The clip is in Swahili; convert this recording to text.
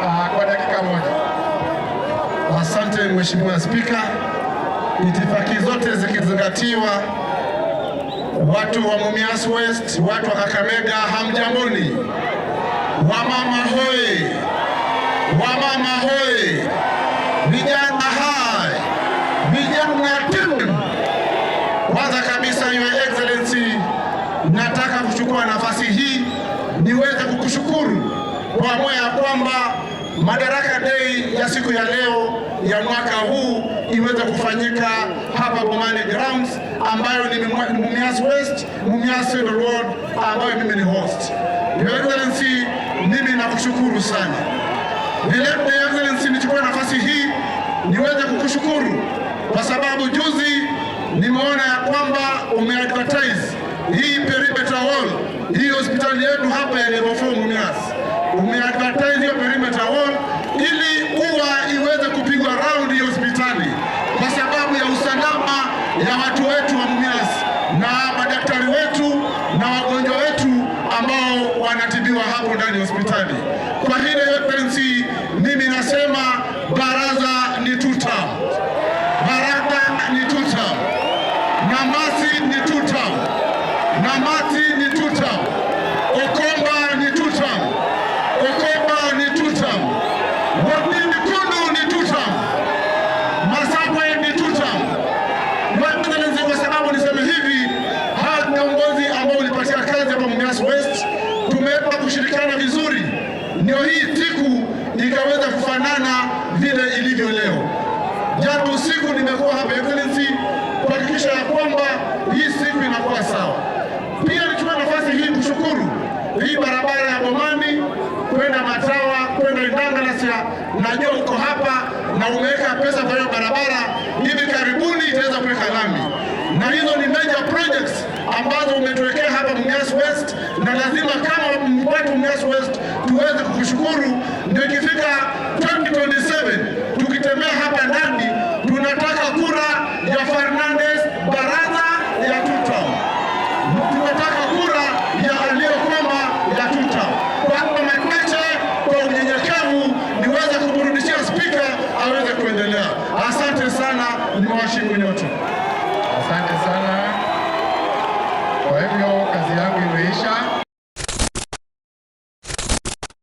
Kwa dakika moja. Asante Mheshimiwa Spika. Itifaki zote zikizingatiwa, watu wa Mumias West, watu wa Kakamega, hamjamboni. Wamama hoi, wamama hoi, vijana hai, vijana timu. Kwanza kabisa, Your Excellency, nataka kuchukua nafasi hii niweze kukushukuru kwa moyo ya kwamba Madaraka Day ya siku ya leo ya mwaka huu iweze kufanyika hapa Bomani Grounds, ambayo ni Mumias West, Mumias Central Ward, ambayo mimi ni host. Your Excellency, mimi nakushukuru sana. Vile Your Excellency, nichukue nafasi hii niweze kukushukuru kwa sababu juzi nimeona ya kwamba umeadvertise hii perimeter wall, hii hospitali yetu hapa ya Level 4 Mumias. Umeadvertise hiyo perimeter wall ili iweze kupigwa round hiyo hospitali kwa sababu ya usalama ya watu wetu wa Mumias na madaktari wetu na wagonjwa wetu ambao wanatibiwa hapo ndani ya hospitali. Kwa hilo Excellency, mimi nasema baraza ni tuta, baraka ni tuta, Namasi ni tuta, Namati ni tuta, Okomba ni tuta, Okomba ni tuta, Wapini Kundu ni tuta, Masabwe ni tuta. Kwa sababu niseme hivi, hawa viongozi ambao ulipatia kazi hapa Mumias West, tumeweza kushirikiana vizuri, ndio hii siku ikaweza kufanana vile ilivyo leo. Jana usiku nimekuwa hapa Excellency kuhakikisha ya kwamba hii siku inakuwa sawa. Pia nichukue nafasi hii kushukuru hii barabara ya Bomani kwenda Matawa kwenda Indangalasia, najua uko hapa na umeweka pesa kwa hiyo barabara, hivi karibuni itaweza kuweka lami, na hizo ni major projects ambazo umetuwekea hapa Mumias West, na lazima kama watu Mumias West tuweze kukushukuru. Ndio ikifika 2027 tukitembea hapa ndani, tunataka kura ya Fernandez baraza ya tuta, tunataka kura ya aliyokwama ya tuta. Kwa hapa Makweche, kwa unyenyekevu niweze kumrudishia spika aweze kuendelea. Asante sana, nimewashukuru nyote. Asante sana. Kwa hivyo kazi yangu imeisha.